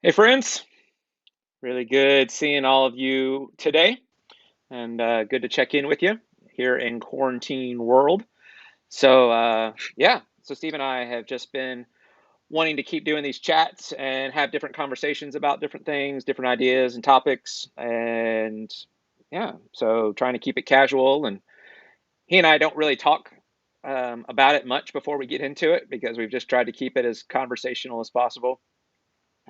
Hey, friends. Really good seeing all of you today, and good to check in with you here in quarantine world. So Steve and I have just been wanting to keep doing these chats and have different conversations about different things, different ideas and topics, and so trying to keep it casual. And he and I don't really talk about it much before we get into it because we've just tried to keep it as conversational as possible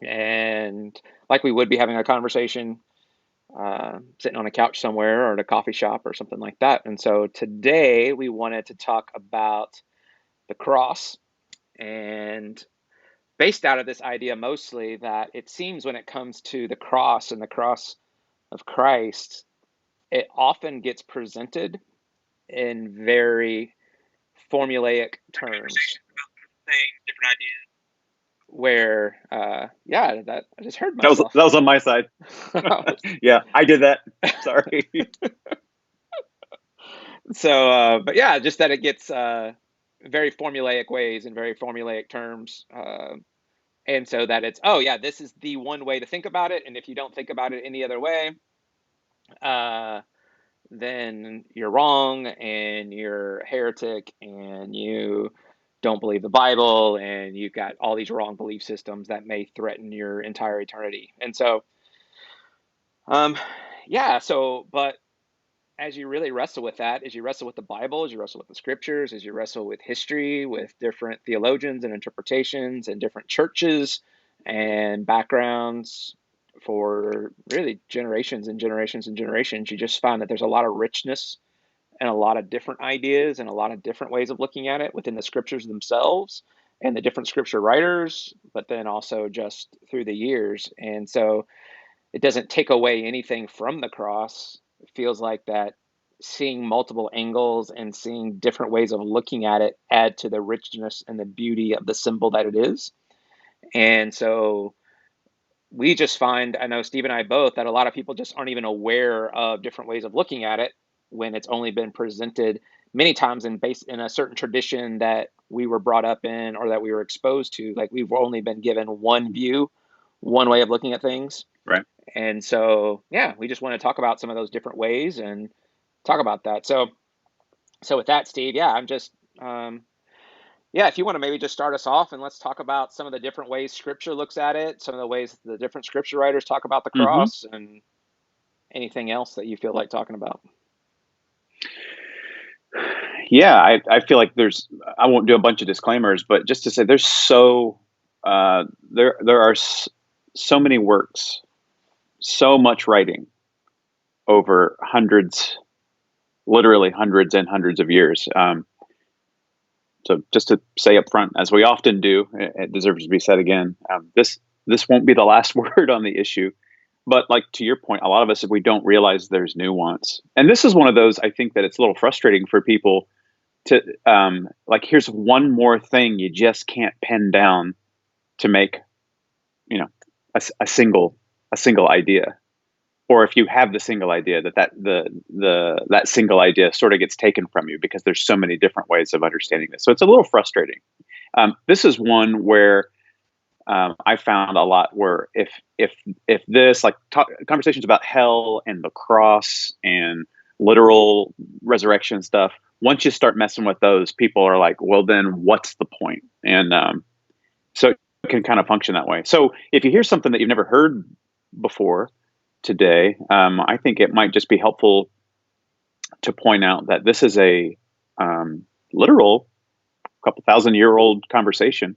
and like we would be having a conversation sitting on a couch somewhere or at a coffee shop or something like that. And so today we wanted to talk about the cross, and based out of this idea mostly that it seems when it comes to the cross and the cross of Christ, it often gets presented in very formulaic terms Different ideas. where that I just heard That was myself. that was on my side. Yeah, I did that. Sorry. But yeah, just that it gets very formulaic ways and very formulaic terms. And so that it's, oh, yeah, this is the one way to think about it. And if you don't think about it any other way, uh, then you're wrong and you're a heretic and you don't believe the Bible and you've got all these wrong belief systems that may threaten your entire eternity. And so, um, but as you really wrestle with that, as you wrestle with the Bible, as you wrestle with the scriptures, as you wrestle with history, with different theologians and interpretations and different churches and backgrounds for really generations and generations and generations, you just find that there's a lot of richness and a lot of different ideas and a lot of different ways of looking at it within the scriptures themselves and the different scripture writers, but then also just through the years. And so it doesn't take away anything from the cross. It feels like that seeing multiple angles and seeing different ways of looking at it add to the richness and the beauty of the symbol that it is. And so we just find, I know Steve and I both, that a lot of people just aren't even aware of different ways of looking at it when it's only been presented many times in a certain tradition that we were brought up in or that we were exposed to. Like we've only been given one view, one way of looking at things. Right. And so, yeah, we just want to talk about some of those different ways and talk about that. So with that, Steve, um, if you want to maybe just start us off and let's talk about some of the different ways Scripture looks at it, some of the ways the different Scripture writers talk about the hmm cross, and anything else that you feel like talking about. Yeah, I feel like I won't do a bunch of disclaimers, but just to say there are so many works, so much writing over hundreds, literally hundreds and hundreds of years. So just to say up front, as we often do, it deserves to be said again. This won't be the last word on the issue. But like to your point, a lot of us, if we don't realize there's nuance, and this is one of those, I think that it's a little frustrating for people to like, here's one more thing you just can't pin down to make, you know, a single idea. Or if you have the single idea, that single idea sort of gets taken from you because there's so many different ways of understanding this. So it's a little frustrating. This is one where I found a lot where if this like conversations about hell and the cross and literal resurrection stuff, once you start messing with those, people are like, well, then what's the point? And so it can kind of function that way. So if you hear something that you've never heard before today, I think it might just be helpful to point out that this is a literal couple thousand-year old conversation,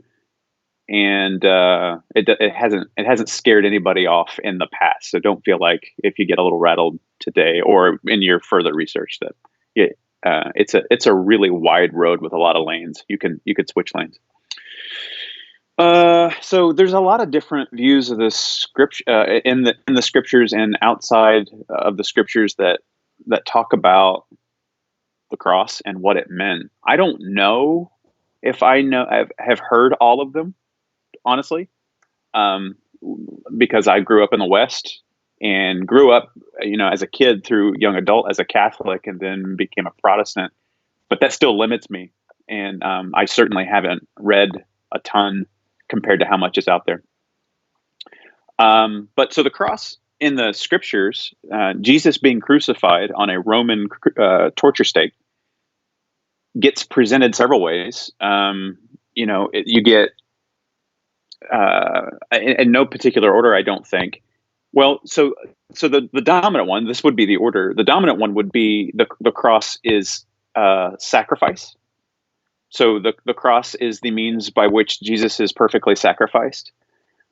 and it hasn't scared anybody off in the past. So don't feel like if you get a little rattled today or in your further research that it's a really wide road with a lot of lanes. You could switch lanes. So there's a lot of different views of the scripture in the scriptures and outside of the scriptures that talk about the cross and what it meant. I don't know if have heard all of them, honestly, um, because I grew up in the West and grew up, as a kid through young adult as a Catholic, and then became a Protestant. But that still limits me, and I certainly haven't read a ton compared to how much is out there. But so the cross in the scriptures, Jesus being crucified on a Roman torture stake, gets presented several ways. You get in no particular order, I don't think. Well, so the dominant one, this would be the order. The dominant one would be the cross is sacrifice. So the cross is the means by which Jesus is perfectly sacrificed.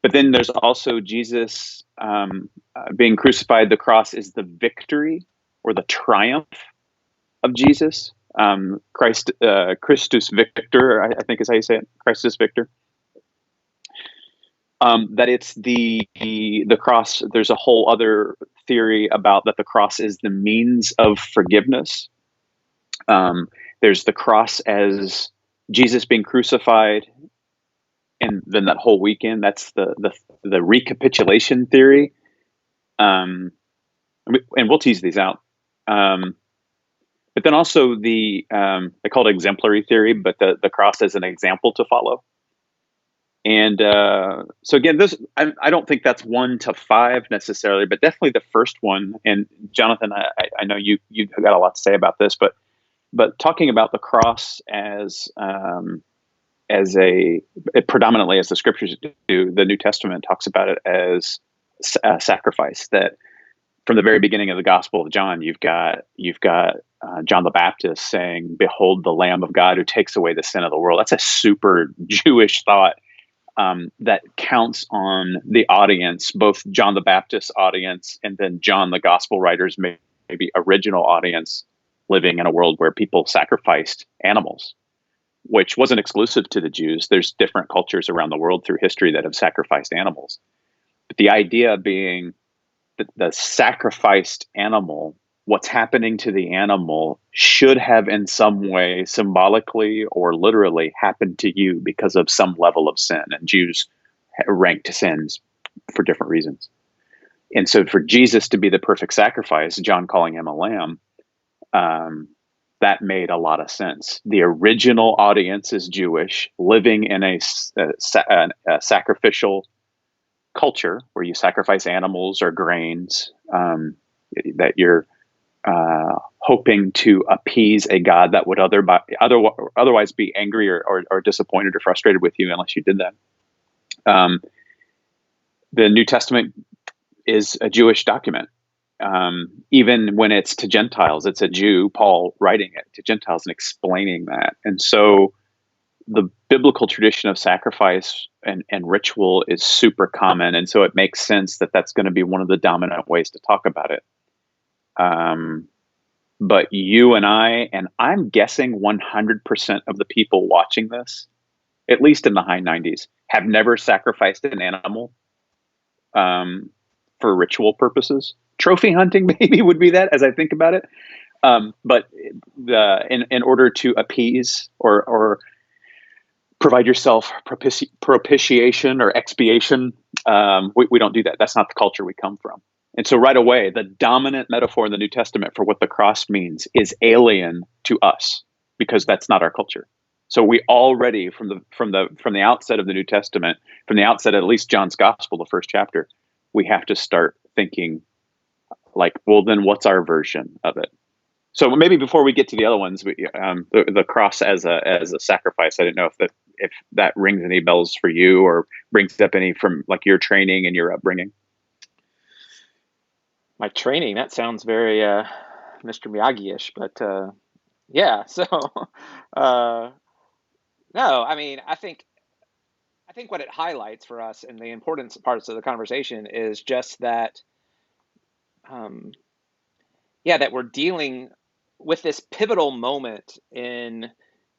But then there's also Jesus being crucified. The cross is the victory or the triumph of Jesus. Christus Victor, I think is how you say it. Crysis Victor. That it's the cross. There's a whole other theory about that the cross is the means of forgiveness. There's the cross as Jesus being crucified, and then that whole weekend. That's the recapitulation theory. And we'll tease these out. But then also they call it exemplary theory, but the cross as an example to follow. And so again, I don't think that's 1 to 5 necessarily, but definitely the first one. And Jonathan, I know you've got a lot to say about this, but talking about the cross as predominantly as the scriptures do, the New Testament talks about it as a sacrifice. That from the very beginning of the Gospel of John, you've got John the Baptist saying, "Behold, the Lamb of God who takes away the sin of the world." That's a super Jewish thought. That counts on the audience, both John the Baptist's audience and then John the Gospel writer's maybe original audience, living in a world where people sacrificed animals, which wasn't exclusive to the Jews. There's different cultures around the world through history that have sacrificed animals. But the idea being that the sacrificed animal, what's happening to the animal should have in some way, symbolically or literally, happened to you because of some level of sin. And Jews ranked sins for different reasons. And so for Jesus to be the perfect sacrifice, John calling him a lamb, that made a lot of sense. The original audience is Jewish, living in a sacrificial culture where you sacrifice animals or grains, that you're hoping to appease a God that would otherwise be angry or disappointed or frustrated with you unless you did that. The New Testament is a Jewish document. Even when it's to Gentiles, it's a Jew, Paul, writing it to Gentiles and explaining that. And so the biblical tradition of sacrifice and ritual is super common. And so it makes sense that that's going to be one of the dominant ways to talk about it. But you and I'm guessing 100% of the people watching this, at least in the high 90s, have never sacrificed an animal for ritual purposes. Trophy hunting maybe would be that, as I think about it. But in order to appease or provide yourself propitiation or expiation, we don't do that. That's not the culture we come from. And so right away, the dominant metaphor in the New Testament for what the cross means is alien to us because that's not our culture. So we already, from the outset of the New Testament, from the outset, at least John's Gospel, the first chapter, we have to start thinking like, well, then what's our version of it? So maybe before we get to the other ones, the cross as a sacrifice. I didn't know if that rings any bells for you or brings up any from like your training and your upbringing. My training, that sounds very Mr. Miyagi-ish, but yeah. So no, I mean, I think what it highlights for us and the important parts of the conversation is just that, um, yeah, that we're dealing with this pivotal moment in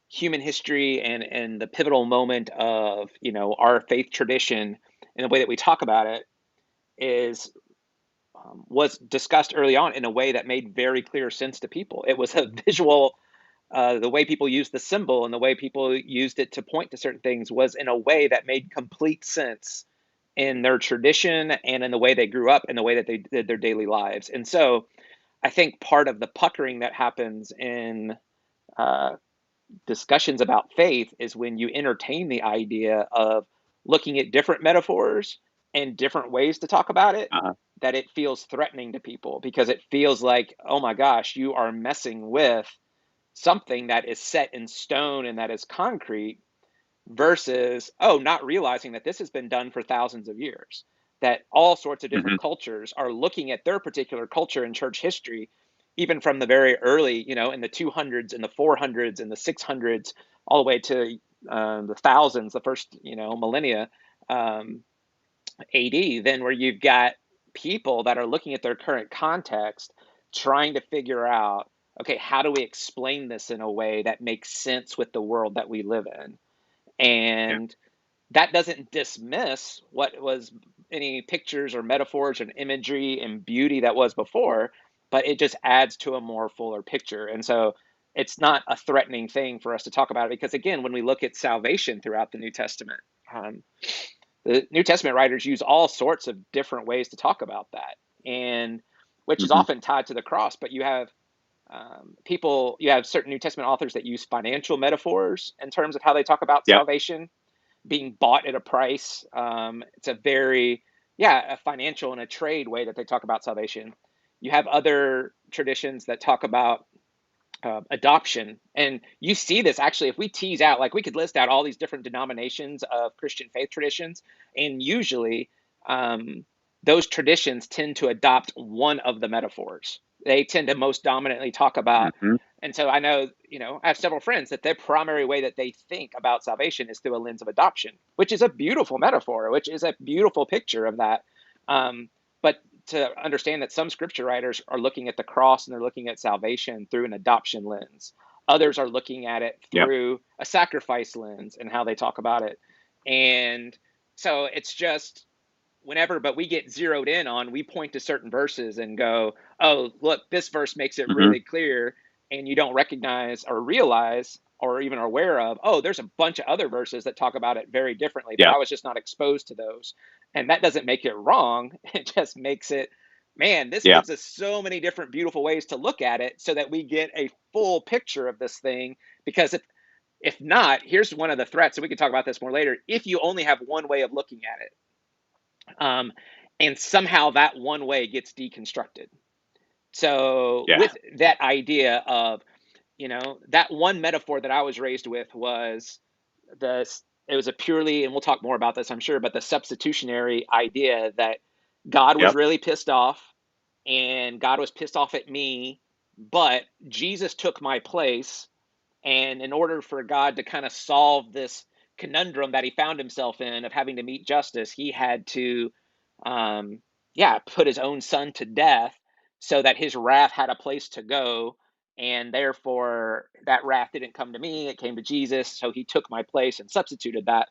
human history and the pivotal moment of our faith tradition and the way that we talk about it is was discussed early on in a way that made very clear sense to people. It was a visual, the way people used the symbol and the way people used it to point to certain things was in a way that made complete sense in their tradition and in the way they grew up and the way that they did their daily lives. And so I think part of the puckering that happens in uh, discussions about faith is when you entertain the idea of looking at different metaphors and different ways to talk about it, Uh-huh. that it feels threatening to people, because it feels like, oh my gosh, you are messing with something that is set in stone and that is concrete, versus, oh, not realizing that this has been done for thousands of years, that all sorts of different Hmm. cultures are looking at their particular culture in church history, even from the very early, in the 200s and the 400s and the 600s, all the way to the thousands, the first, millennia, um, AD, then where you've got people that are looking at their current context, trying to figure out, okay, how do we explain this in a way that makes sense with the world that we live in? Yeah. And that doesn't dismiss what was any pictures or metaphors and imagery and beauty that was before, but it just adds to a more fuller picture. And so it's not a threatening thing for us to talk about it, because again, when we look at salvation throughout the New Testament, the New Testament writers use all sorts of different ways to talk about that, and which is Hmm. often tied to the cross. But you have you have certain New Testament authors that use financial metaphors in terms of how they talk about Yeah. salvation being bought at a price. It's a very, yeah, a financial and a trade way that they talk about salvation. You have other traditions that talk about adoption. And you see this actually, if we tease out, like we could list out all these different denominations of Christian faith traditions, and usually um, those traditions tend to adopt one of the metaphors. They tend to most dominantly talk about, Hmm. and so I know, I have several friends that their primary way that they think about salvation is through a lens of adoption, which is a beautiful metaphor, which is a beautiful picture of that. But to understand that some scripture writers are looking at the cross and they're looking at salvation through an adoption lens. Others are looking at it Yeah. through a sacrifice lens and how they talk about it. And so it's just whenever, but we get zeroed in on, we point to certain verses and go, oh, look, this verse makes it Hmm. really clear. And you don't recognize or realize or even are aware of, oh, there's a bunch of other verses that talk about it very differently, but Yeah. I was just not exposed to those. And that doesn't make it wrong. It just makes it, man, this Yeah. gives us so many different beautiful ways to look at it so that we get a full picture of this thing. Because if not, here's one of the threats, and we can talk about this more later. If you only have one way of looking at it, um, and somehow that one way gets deconstructed. So Yeah. with that idea of, that one metaphor that I was raised with was the it was a purely, and we'll talk more about this, I'm sure, but the substitutionary idea that God was Yep. really pissed off, and God was pissed off at me, but Jesus took my place. And in order for God to kind of solve this conundrum that he found himself in of having to meet justice, he had to, yeah, put his own son to death so that his wrath had a place to go. And therefore, that wrath didn't come to me, it came to Jesus. So he took my place and substituted that.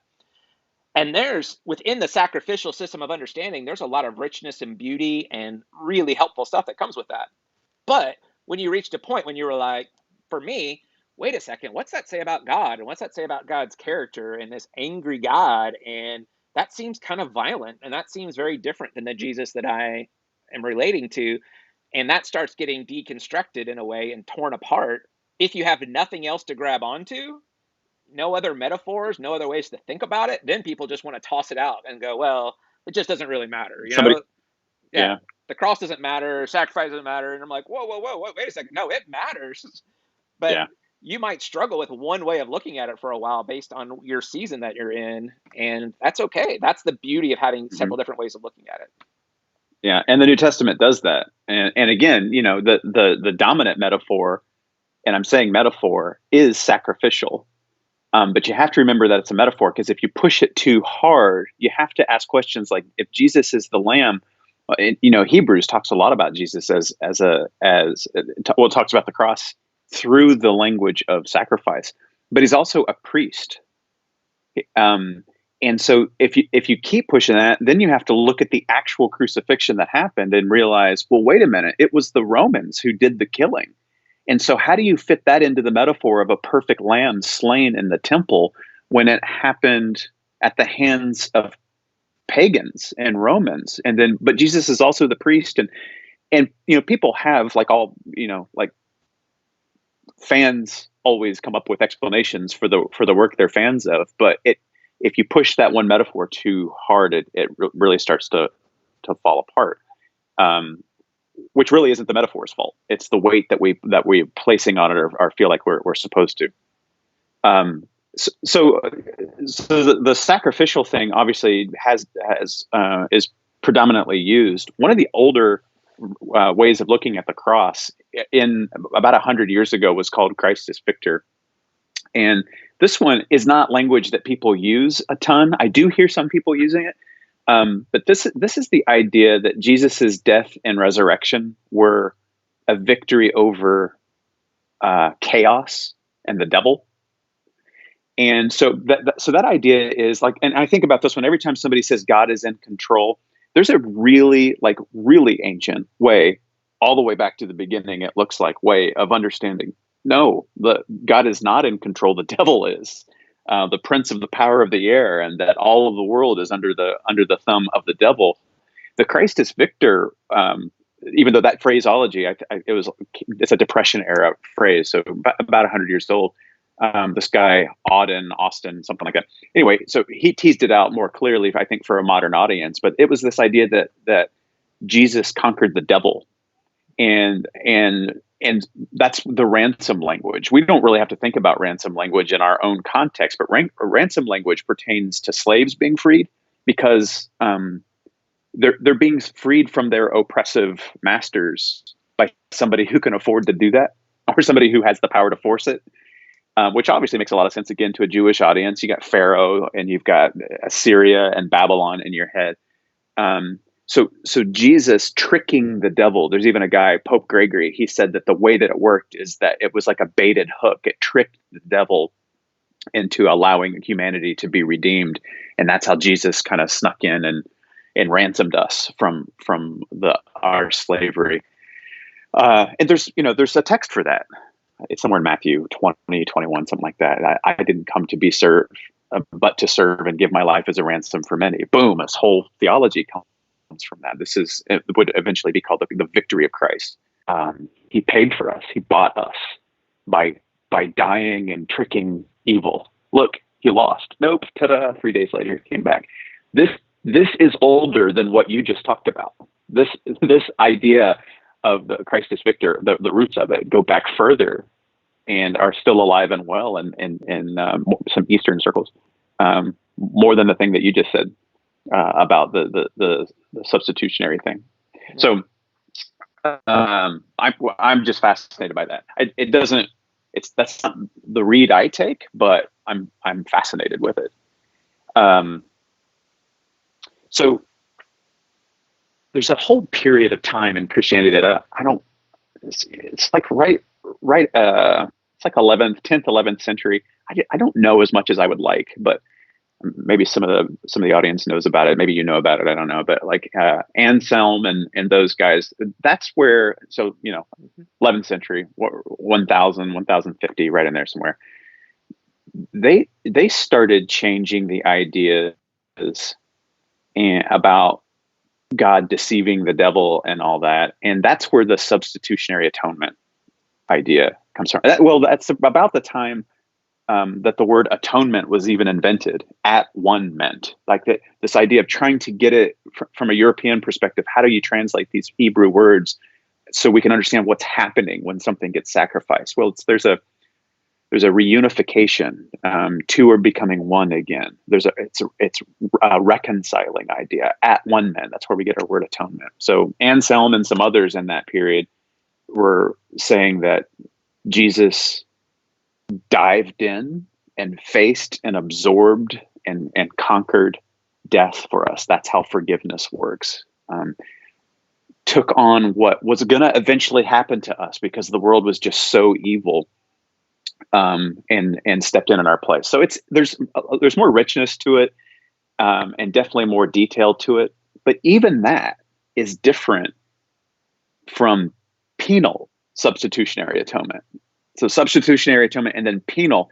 And there's within the sacrificial system of understanding, there's a lot of richness and beauty and really helpful stuff that comes with that. But when you reached a point when you were like, for me, wait a second, what's that say about God? And what's that say about God's character and this angry God? And that seems kind of violent. And that seems very different than the Jesus that I am relating to. And that starts getting deconstructed in a way and torn apart. If you have nothing else to grab onto, no other metaphors, no other ways to think about it, then people just want to toss it out and go, well, it just doesn't really matter, Somebody. Yeah, Yeah. the cross doesn't matter, sacrifice doesn't matter. And I'm like, whoa, wait a second. No, it matters. But Yeah. you might struggle with one way of looking at it for a while based on your season that you're in. And that's okay. That's the beauty of having Hmm. several different ways of looking at it. Yeah. And the New Testament does that. And again, the dominant metaphor, and I'm saying metaphor, is sacrificial. But you have to remember that it's a metaphor, because if you push it too hard, you have to ask questions like, if Jesus is the lamb, Hebrews talks a lot about Jesus well, it talks about the cross through the language of sacrifice, but he's also a priest. Um, and so if you keep pushing that, then you have to look at the actual crucifixion that happened and realize, well, wait a minute, it was the Romans who did the killing. And so how do you fit that into the metaphor of a perfect lamb slain in the temple when it happened at the hands of pagans and Romans? And then, but Jesus is also the priest, and people have, like, like, fans always come up with explanations for the work they're fans of, but if you push that one metaphor too hard, it really starts to fall apart. Which really isn't the metaphor's fault. It's the weight that we're placing on it, or feel like we're supposed to. So the sacrificial thing obviously is predominantly used. One of the older ways of looking at the cross in about 100 years ago was called Crysis Victor, and this one is not language that people use a ton. I do hear some people using it, but this is the idea that Jesus's death and resurrection were a victory over chaos and the devil. And so that idea is like, and I think about this one every time somebody says God is in control. There's a really ancient way, all the way back to the beginning, it looks like, way of understanding. No, God is not in control. The devil is the prince of the power of the air, and that all of the world is under the thumb of the devil. The Crysis Victor, even though that phraseology, it's a Depression era phrase, so about 100 years old. This guy, Austin, something like that. Anyway, so he teased it out more clearly, I think, for a modern audience. But it was this idea that Jesus conquered the devil, and that's the ransom language. We don't really have to think about ransom language in our own context, but ransom language pertains to slaves being freed, because they're being freed from their oppressive masters by somebody who can afford to do that, or somebody who has the power to force it. Which obviously makes a lot of sense, again, to a Jewish audience. You got Pharaoh and you've got Assyria and Babylon in your head. So Jesus tricking the devil. There's even a guy, Pope Gregory, he said that the way that it worked is that it was like a baited hook. It tricked the devil into allowing humanity to be redeemed. And that's how Jesus kind of snuck in and ransomed us from our slavery. And there's a text for that. It's somewhere in Matthew 20, 21, something like that. I didn't come to be served, but to serve and give my life as a ransom for many. Boom, this whole theology comes from that. It would eventually be called the victory of Christ. He paid for us. He bought us by dying and tricking evil. Look, he lost. Nope, ta-da, 3 days later, he came back. This is older than what you just talked about. This idea of the Crysis Victor, the roots of it go back further and are still alive and well in some Eastern circles, more than the thing that you just said about the substitutionary thing. So I'm just fascinated by that. That's not the read I take, but I'm fascinated with it. So there's a whole period of time in Christianity that it's like it's like 10th, 11th century. I don't know as much as I would like, but maybe some of the audience knows about it. Maybe you know about it. I don't know. But like Anselm and those guys, that's where, 11th century, 1000, 1050, right in there somewhere. They started changing the ideas about God deceiving the devil and all that. And that's where the substitutionary atonement idea comes from. That's about the time that the word atonement was even invented. At one meant like this idea of trying to get it from a European perspective. How do you translate these Hebrew words so we can understand what's happening when something gets sacrificed? Well, there's a reunification. Two are becoming one again. It's a reconciling idea. At one meant, that's where we get our word atonement. So Anselm and some others in that period were saying that Jesus dived in and faced and absorbed and conquered death for us. That's how forgiveness works. Took on what was going to eventually happen to us because the world was just so evil, and stepped in our place. So there's more richness to it, and definitely more detail to it. But even that is different from penal substitutionary atonement. So substitutionary atonement and then penal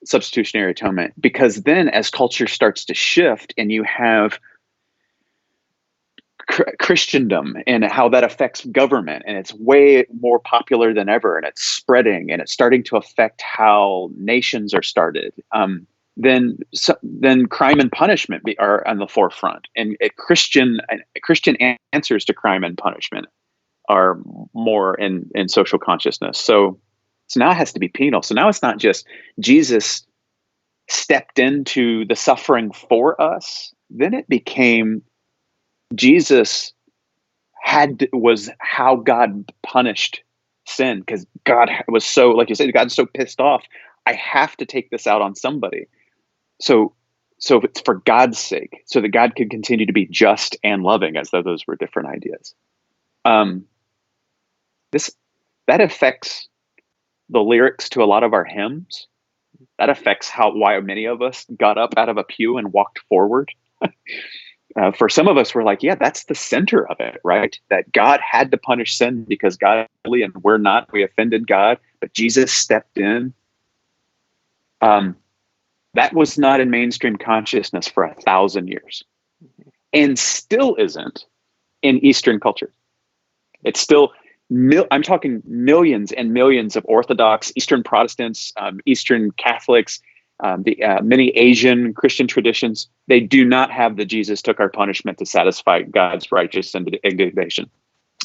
substitutionary atonement, because then as culture starts to shift and you have Christendom and how that affects government, and it's way more popular than ever, and it's spreading and it's starting to affect how nations are started. then crime and punishment are on the forefront, and Christian answers to crime and punishment are more in social consciousness. So now it has to be penal. So now it's not just Jesus stepped into the suffering for us. Then it became Jesus was how God punished sin, because God was so, like you said, God's so pissed off. I have to take this out on somebody. So it's for God's sake, so that God could continue to be just and loving, as though those were different ideas. This that affects the lyrics to a lot of our hymns. That affects why many of us got up out of a pew and walked forward. For some of us, we're like, yeah, that's the center of it, right? That God had to punish sin because God is holy and we're not. We offended God, but Jesus stepped in. That was not in mainstream consciousness for 1,000 years, and still isn't in Eastern culture. It's still, I'm talking millions and millions of Orthodox, Eastern Protestants, Eastern Catholics, many Asian Christian traditions. They do not have the Jesus took our punishment to satisfy God's righteous indignation.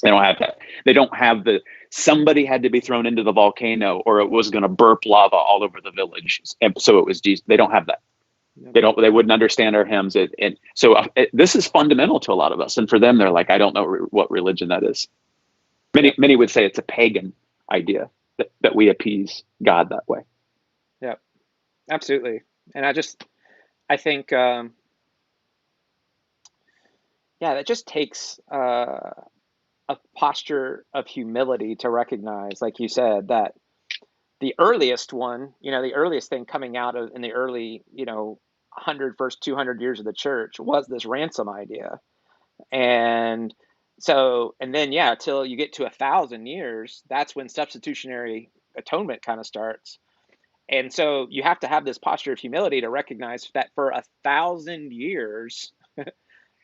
They don't have that. They don't have somebody had to be thrown into the volcano or it was going to burp lava all over the village. And so it was Jesus. They don't have that. They wouldn't understand our hymns. This is fundamental to a lot of us. And for them, they're like, I don't know what religion that is. Many would say it's a pagan idea that we appease God that way. Yeah, absolutely. And I think, that just takes a posture of humility to recognize, like you said, that the earliest one, the earliest thing coming out of in the early, 200 years of the church was this ransom idea. And then, till you get to 1,000 years, that's when substitutionary atonement kind of starts. And so you have to have this posture of humility to recognize that for 1,000 years,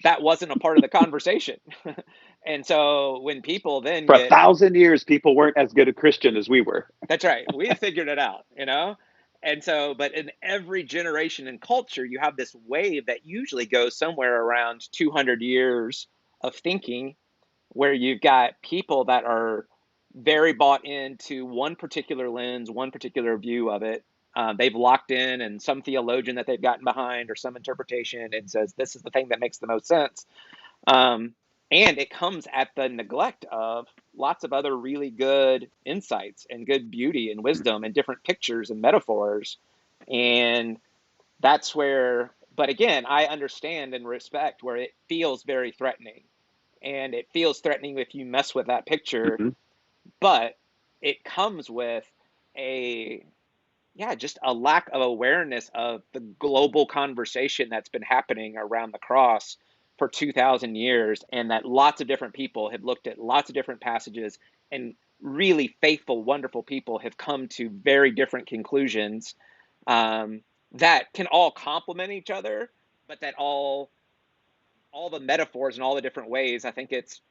that wasn't a part of the conversation. And so when people then for 1,000 years, people weren't as good a Christian as we were. That's right. We figured it out, And so, but in every generation and culture, you have this wave that usually goes somewhere around 200 years of thinking, where you've got people that are very bought into one particular lens, one particular view of it. They've locked in, and some theologian that they've gotten behind or some interpretation and says, this is the thing that makes the most sense. And it comes at the neglect of lots of other really good insights and good beauty and wisdom and different pictures and metaphors. And that's where, but again, I understand and respect where it feels very threatening. And it feels threatening if you mess with that picture, but it comes with just a lack of awareness of the global conversation that's been happening around the cross for 2,000 years, and that lots of different people have looked at lots of different passages, and really faithful, wonderful people have come to very different conclusions that can all complement each other, but that all the metaphors and all the different ways, I think it's,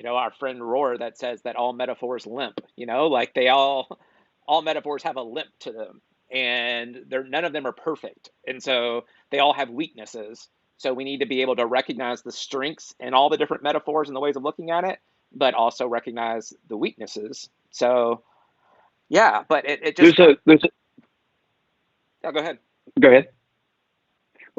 our friend Rohr that says that all metaphors limp, like all metaphors have a limp to them, and none of them are perfect. And so they all have weaknesses. So we need to be able to recognize the strengths in all the different metaphors and the ways of looking at it, but also recognize the weaknesses. So, but it just... There's a Yeah, go ahead. Go ahead.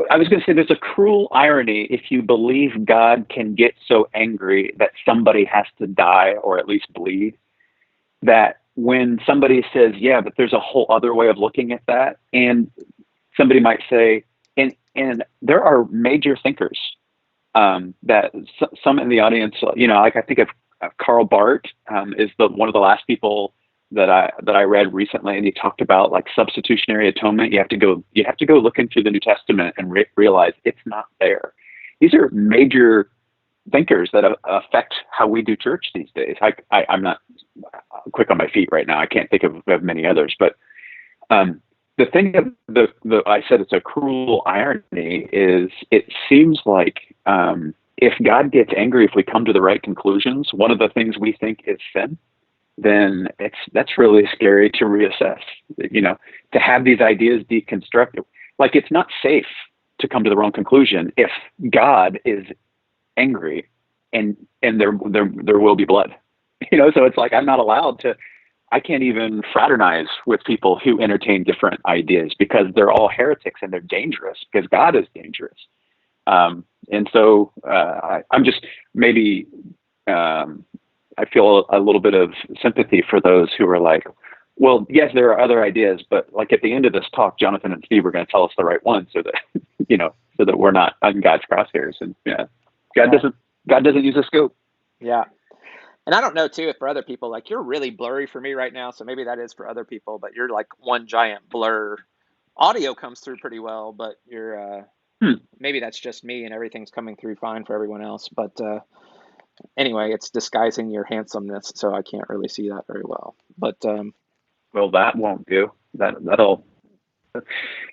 I was going to say there's a cruel irony if you believe God can get so angry that somebody has to die or at least bleed, that when somebody says, yeah, but there's a whole other way of looking at that, and somebody might say, and there are major thinkers that some in the audience, like I think of Karl Barth is one of the last people that I read recently, and he talked about like substitutionary atonement. You have to go looking through the New Testament and realize it's not there. These are major thinkers that affect how we do church these days. I'm not quick on my feet right now. I can't think of many others, but the thing of I said it's a cruel irony is it seems like if God gets angry if we come to the right conclusions, one of the things we think is sin, then that's really scary to reassess. To have these ideas deconstructed. like it's not safe to come to the wrong conclusion if God is angry and there will be blood. So it's like I'm not allowed to. I can't even fraternize with people who entertain different ideas because they're all heretics and they're dangerous because God is dangerous. And so I'm just maybe I feel a little bit of sympathy for those who are like, well, yes, there are other ideas, but like at the end of this talk, Jonathan and Steve are going to tell us the right one so that, so that we're not on God's crosshairs. And God doesn't use a scope. Yeah. And I don't know too, if for other people, like you're really blurry for me right now. So maybe that is for other people, but you're like one giant blur. Audio comes through pretty well, but you're, maybe that's just me and everything's coming through fine for everyone else. But anyway, it's disguising your handsomeness. So I can't really see that very well, but well, that won't do. That'll,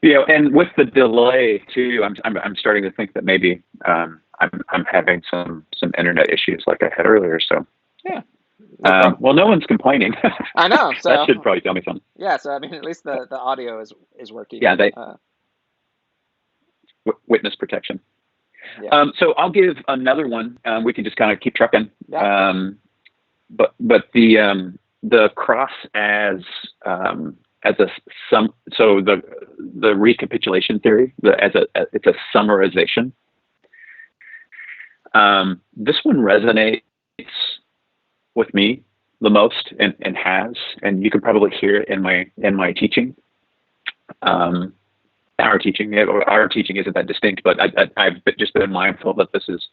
and with the delay too, I'm starting to think that maybe I'm having some internet issues like I had earlier. So yeah. Well, no one's complaining. I know. So that should probably tell me something. Yeah. So I mean, at least the audio is working. Yeah. Witness protection. Yeah. So I'll give another one. We can just kind of keep trucking. Yeah. But the cross as a sum. So the recapitulation theory, it's a summarization. This one resonates with me the most and has, and you can probably hear it in my teaching. Our teaching isn't that distinct, but I've just been mindful that this is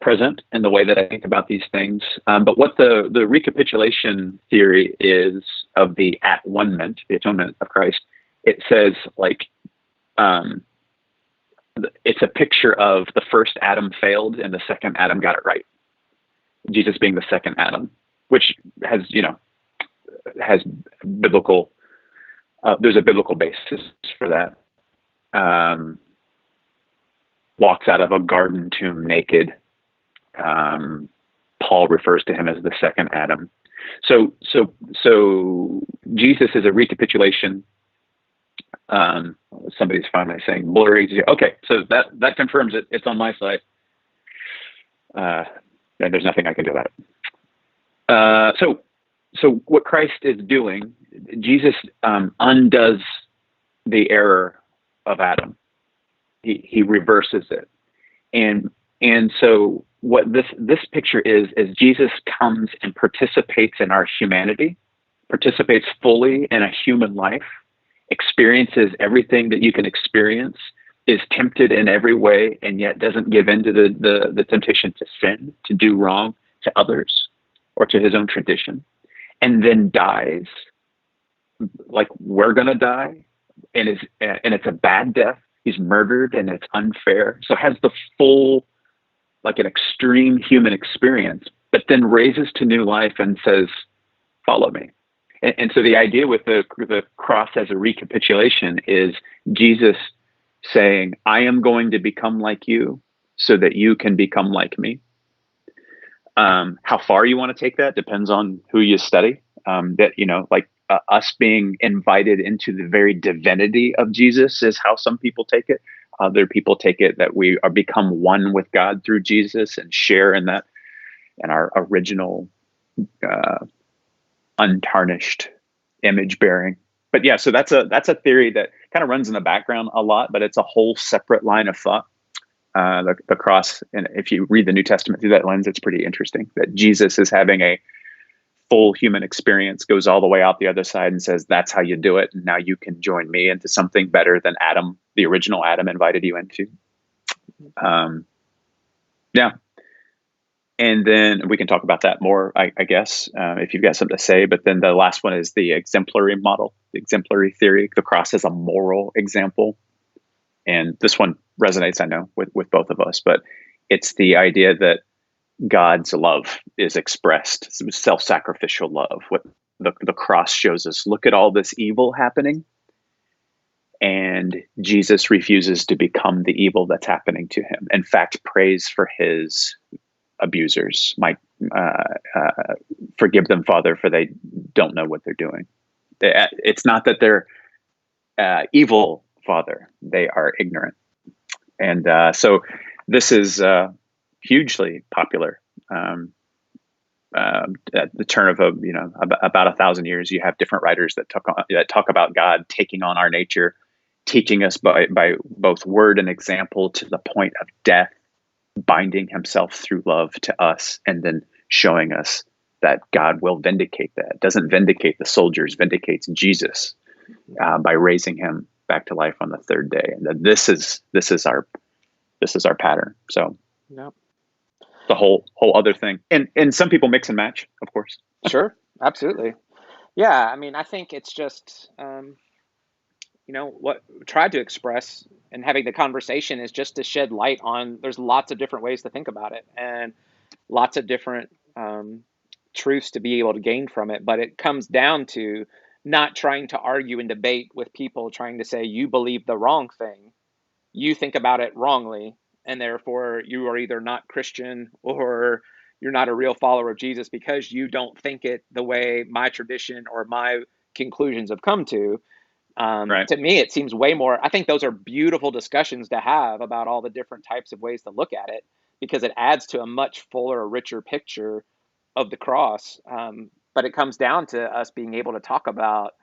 present in the way that I think about these things. But what the recapitulation theory is of the at-one-ment, the atonement of Christ, it says like, it's a picture of the first Adam failed and the second Adam got it right. Jesus being the second Adam, which has biblical, there's a biblical basis for that. Walks out of a garden tomb naked. Paul refers to him as the second Adam. So Jesus is a recapitulation. Somebody's finally saying blurry. Okay, so that confirms it. It's on my side. And there's nothing I can do about it. So what Christ is doing, Jesus undoes the error of Adam. He reverses it, and so what this picture is Jesus comes and participates in our humanity, participates fully in a human life, experiences everything that you can experience, is tempted in every way, and yet doesn't give in to the temptation to sin, to do wrong to others or to his own tradition, and then dies like we're going to die, and it's a bad death. He's murdered and it's unfair. So has the full, like an extreme human experience, but then raises to new life and says, follow me. And so the idea with the cross as a recapitulation is Jesus saying, I am going to become like you so that you can become like me. How far you want to take that depends on who you study. Us being invited into the very divinity of Jesus is how some people take it. Other people take it that we are become one with God through Jesus and share in that, in our original, untarnished image bearing. But yeah, so that's a theory that kind of runs in the background a lot, but it's a whole separate line of thought. The cross, and if you read the New Testament through that lens, it's pretty interesting that Jesus is having a full human experience, goes all the way out the other side and says, that's how you do it. And now you can join me into something better than Adam, the original Adam, invited you into. Yeah. And then we can talk about that more, I guess, if you've got something to say. But then the last one is the exemplary model, the exemplary theory. The cross is a moral example. And this one resonates, I know, with both of us. But it's the idea that God's love is expressed, self-sacrificial love. What the cross shows us, look at all this evil happening, and Jesus refuses to become the evil that's happening to him. In fact, prays for his abusers. Forgive them, Father, for they don't know what they're doing. It's not that they're evil Father, they are ignorant. And so this is hugely popular. At the turn of about 1,000 years, you have different writers that talk about God taking on our nature, teaching us by both word and example to the point of death, binding himself through love to us, and then showing us that God will vindicate that. Doesn't vindicate the soldiers, vindicates Jesus by raising him back to life on the third day. And that this is our pattern. So Yep. the whole other thing, and some people mix and match, of course. Sure. Absolutely. Yeah. I mean, I think it's just, what we tried to express and having the conversation is just to shed light on there's lots of different ways to think about it and lots of different truths to be able to gain from it. But it comes down to not trying to argue and debate with people trying to say you believe the wrong thing, you think about it wrongly, and therefore you are either not Christian or you're not a real follower of Jesus because you don't think it the way my tradition or my conclusions have come to. Right. To me, it seems way more. I think those are beautiful discussions to have about all the different types of ways to look at it because it adds to a much fuller, richer picture of the cross. But it comes down to us being able to talk about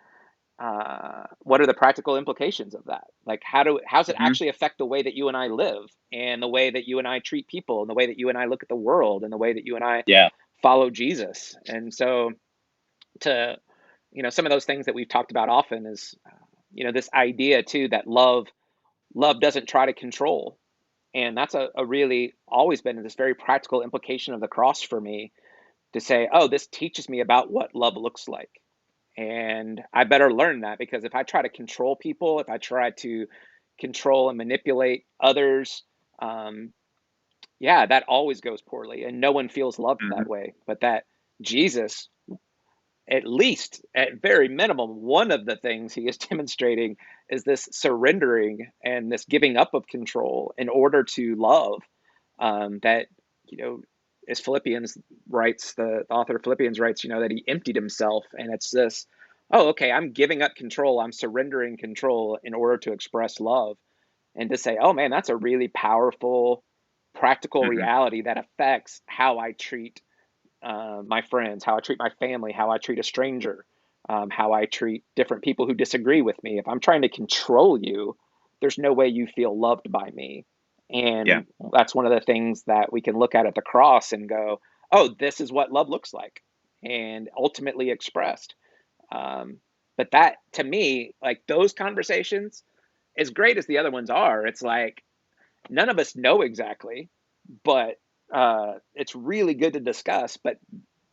what are the practical implications of that? Like, how's it Hmm. actually affect the way that you and I live and the way that you and I treat people and the way that you and I look at the world and the way that you and I Yeah. follow Jesus? And so, to some of those things that we've talked about often is this idea too that love doesn't try to control, and that's a really always been this very practical implication of the cross for me, to say, oh, this teaches me about what love looks like, and I better learn that, because if I try to control people, if I try to control and manipulate others, um, yeah, that always goes poorly and no one feels loved Hmm. that way. But that Jesus, at least at very minimum, one of the things he is demonstrating is this surrendering and this giving up of control in order to love. That, you know, as Philippians writes, the author of Philippians writes, that he emptied himself. And it's this, oh, okay, I'm giving up control. I'm surrendering control in order to express love. And to say, oh man, that's a really powerful, practical Hmm. reality that affects how I treat my friends, how I treat my family, how I treat a stranger, how I treat different people who disagree with me. If I'm trying to control you, there's no way you feel loved by me. Yeah. And that's one of the things that we can look at the cross and go, oh, this is what love looks like and ultimately expressed. Um, but that, to me, like those conversations, as great as the other ones are, it's like none of us know exactly, but it's really good to discuss. But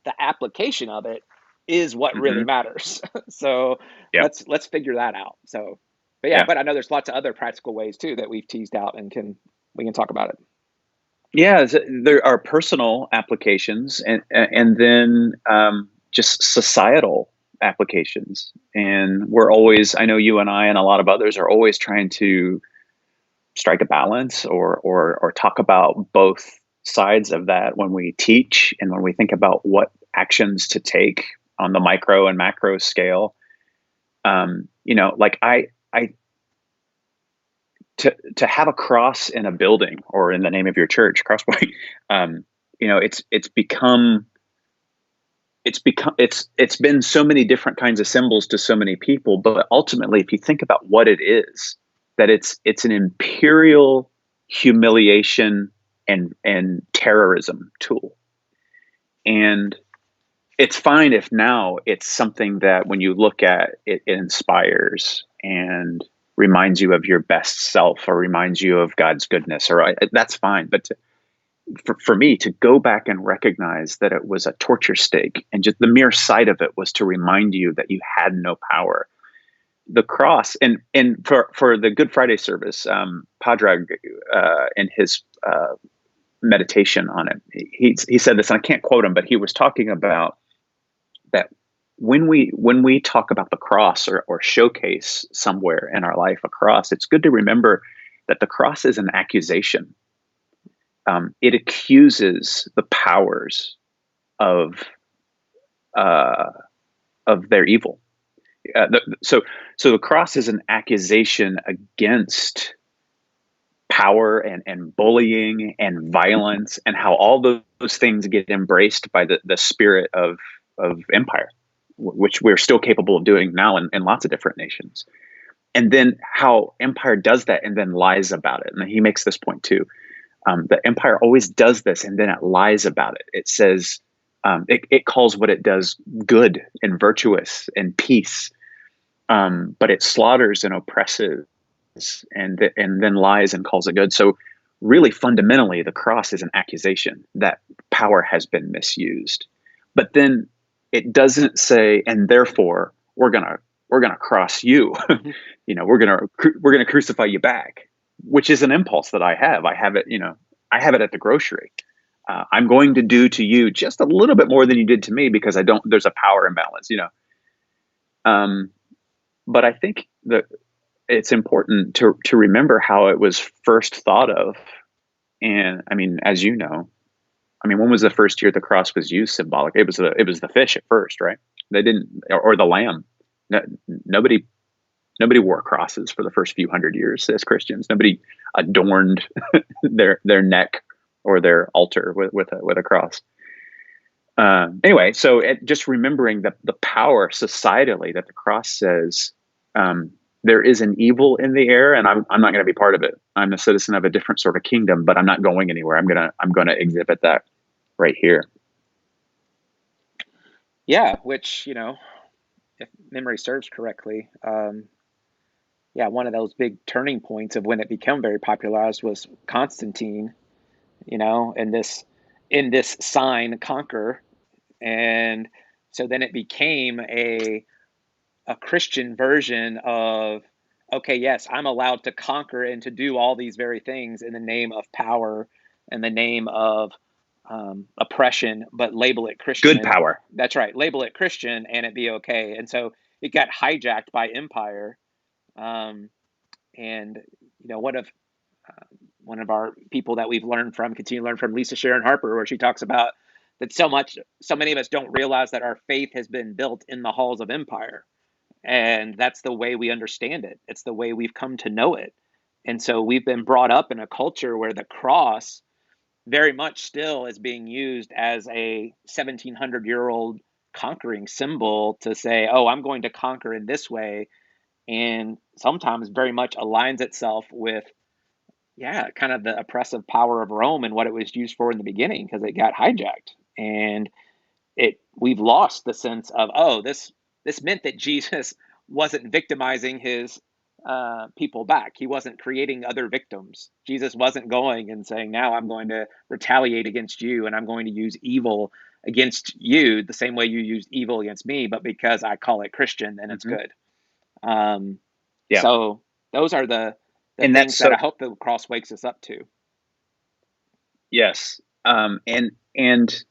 the application of it is what really Hmm. matters. So Yeah. let's figure that out. So, but yeah, Yeah. but I know there's lots of other practical ways too that we've teased out and we can talk about it. Yeah. There are personal applications, and then just societal applications. And we're always, I know you and I and a lot of others are always trying to strike a balance, or talk about both sides of that when we teach and when we think about what actions to take on the micro and macro scale. Like I to have a cross in a building or in the name of your church, Crosspoint. um, it's been so many different kinds of symbols to so many people, but ultimately, if you think about what it is, that it's an imperial humiliation and terrorism tool. And it's fine if now it's something that when you look at it, it inspires and reminds you of your best self, or reminds you of God's goodness, or that's fine. But for me to go back and recognize that it was a torture stake, and just the mere sight of it was to remind you that you had no power. The cross, and for the Good Friday service, Padraig, in his meditation on it, he said this, and I can't quote him, but he was talking about that when we talk about the cross, or showcase somewhere in our life a cross, it's good to remember that the cross is an accusation. It accuses the powers of uh, of their evil. So the cross is an accusation against power and bullying and violence, and how all those things get embraced by the spirit of empire, which we're still capable of doing now in lots of different nations. And then how empire does that and then lies about it. And he makes this point too. The empire always does this and then it lies about it. It says, it calls what it does good and virtuous and peace, but it slaughters and oppresses and then lies and calls it good. So really fundamentally, the cross is an accusation that power has been misused. But then it doesn't say, and therefore we're gonna cross you. We're gonna crucify you back, which is an impulse that I have. I have it. I have it at the grocery. I'm going to do to you just a little bit more than you did to me because I don't. There's a power imbalance. But I think that it's important to remember how it was first thought of. And I mean, as you know, when was the first year the cross was used symbolic? It was the fish at first, right? They didn't, or the lamb. No, nobody wore crosses for the first few hundred years as Christians. Nobody adorned their neck or their altar with a cross. Anyway, so just remembering the power societally that the cross says, there is an evil in the air, and I'm not going to be part of it. I'm a citizen of a different sort of kingdom, but I'm not going anywhere. I'm gonna exhibit that right here. Yeah, which, if memory serves correctly, one of those big turning points of when it became very popularized was Constantine, and in this sign, conquer. And so then it became a Christian version of, okay, yes, I'm allowed to conquer and to do all these very things in the name of power and the name of oppression, but label it Christian. Good power. That's right. Label it Christian and it be okay. And so it got hijacked by empire. And one of our people that we've continue to learn from, Lisa Sharon Harper, where she talks about that so many of us don't realize that our faith has been built in the halls of empire. And that's the way we understand it. It's the way we've come to know it. And so we've been brought up in a culture where the cross very much still is being used as a 1700-year-old conquering symbol to say, oh, I'm going to conquer in this way. And sometimes very much aligns itself with, kind of the oppressive power of Rome and what it was used for in the beginning, because it got hijacked. And we've lost the sense of, oh, this meant that Jesus wasn't victimizing his people back. He wasn't creating other victims. Jesus wasn't going and saying, now I'm going to retaliate against you and I'm going to use evil against you the same way you used evil against me, but because I call it Christian, then it's good. So those are the things that I hope the cross wakes us up to. Yes. And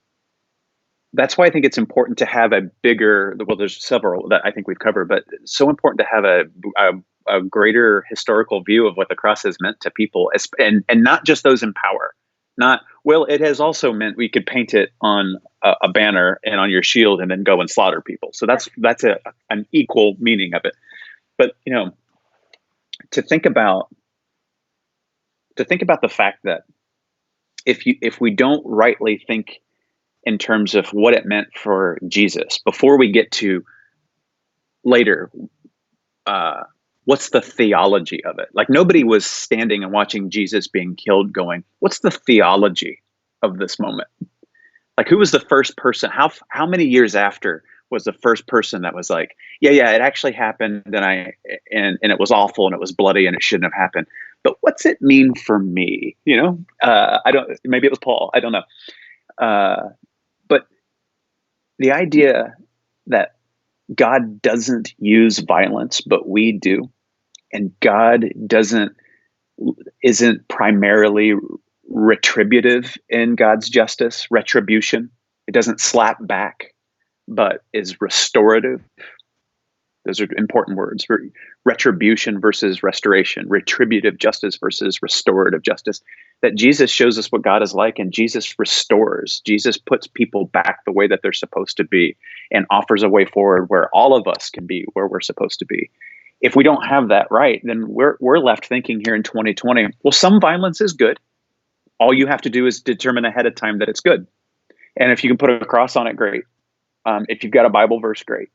that's why I think it's important to have a bigger, well, there's several that I think we've covered, but it's so important to have a greater historical view of what the cross has meant to people, and not just those in power. It has also meant we could paint it on a banner and on your shield and then go and slaughter people. So that's an equal meaning of it. But, to think about the fact that if we don't rightly think in terms of what it meant for Jesus, before we get to later, what's the theology of it? Like, nobody was standing and watching Jesus being killed going, what's the theology of this moment? Like, who was the first person? How many years after was the first person that was like, yeah, it actually happened, and it was awful and it was bloody and it shouldn't have happened. But what's it mean for me? I don't. Maybe it was Paul. I don't know. But the idea that God doesn't use violence, but we do, and God isn't primarily retributive in God's justice, retribution. It doesn't slap back, but is restorative. Those are important words. Retribution versus restoration, retributive justice versus restorative justice. That Jesus shows us what God is like, and Jesus restores. Jesus puts people back the way that they're supposed to be and offers a way forward where all of us can be where we're supposed to be. If we don't have that right, then we're left thinking here in 2020, well, some violence is good. All you have to do is determine ahead of time that it's good. And if you can put a cross on it, great. If you've got a Bible verse, great.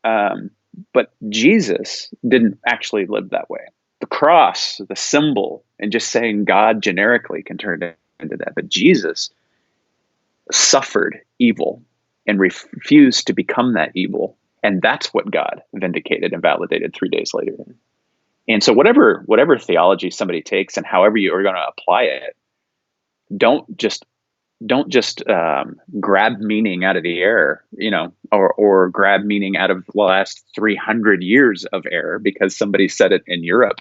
But Jesus didn't actually live that way. The cross, the symbol, and just saying God generically can turn it into that. But Jesus suffered evil and refused to become that evil. And that's what God vindicated and validated 3 days later. And so whatever theology somebody takes and however you are going to apply it, don't just grab meaning out of the air, or grab meaning out of the last 300 years of error because somebody said it in Europe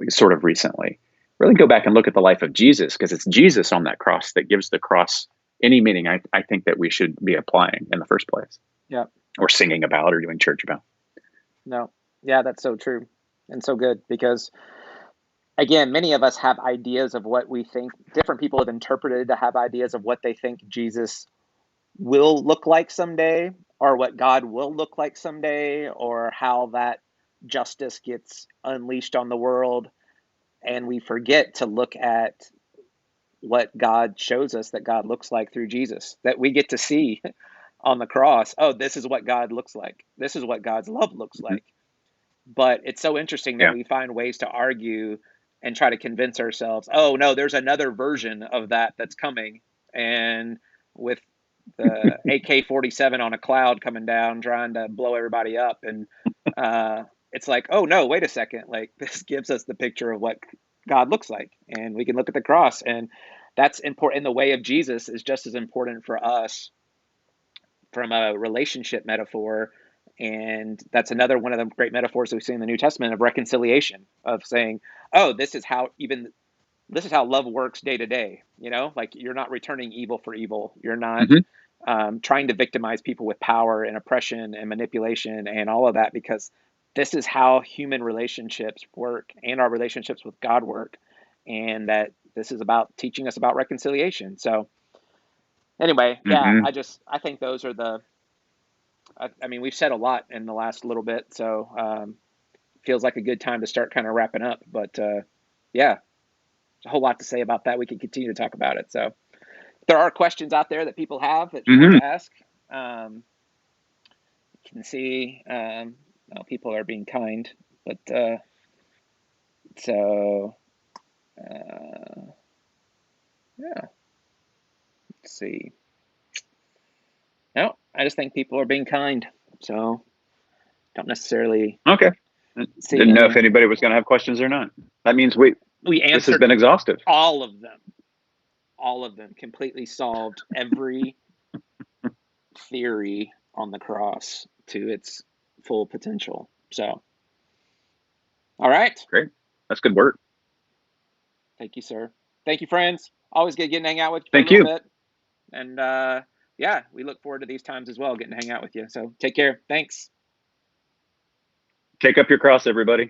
sort of recently. Really go back and look at the life of Jesus, because it's Jesus on that cross that gives the cross any meaning I think that we should be applying in the first place. Yeah. Or singing about or doing church about. No. Yeah, that's so true and so good, because again, many of us have ideas of what we think. Different people have interpreted to have ideas of what they think Jesus will look like someday, or what God will look like someday, or how that justice gets unleashed on the world. And we forget to look at what God shows us that God looks like through Jesus, that we get to see on the cross. Oh, this is what God looks like. This is what God's love looks Mm-hmm. like. But it's so interesting that Yeah. we find ways to argue and try to convince ourselves, oh, no, there's another version of that that's coming. And with the AK-47 on a cloud coming down, trying to blow everybody up. And it's like, oh, no, wait a second. Like, this gives us the picture of what God looks like. And we can look at the cross. And that's important. In the way of Jesus is just as important for us from a relationship metaphor. And that's another one of the great metaphors that we see in the New Testament of reconciliation, of saying, oh, this is how love works day to day. Like, you're not returning evil for evil. You're not Mm-hmm. trying to victimize people with power and oppression and manipulation and all of that, because this is how human relationships work and our relationships with God work. And that this is about teaching us about reconciliation. So anyway, yeah, Mm-hmm. I think those are I mean, we've said a lot in the last little bit, so feels like a good time to start kind of wrapping up. But yeah, there's a whole lot to say about that. We can continue to talk about it. So if there are questions out there that people have that you want Mm-hmm. to ask, you can see people are being kind. But so yeah, let's see. No, I just think people are being kind. So don't necessarily Okay. see Didn't know if any. anybody was going to have questions or not. That means We this has answered been exhaustive. all of them. All of them, completely solved every theory on the cross to its full potential. So, all right. Great. That's good work. Thank you, sir. Thank you, friends. Always good getting to hang out with you for a Thank little you. bit. And yeah, we look forward to these times as well, getting to hang out with you. So take care. Thanks. Take up your cross, everybody.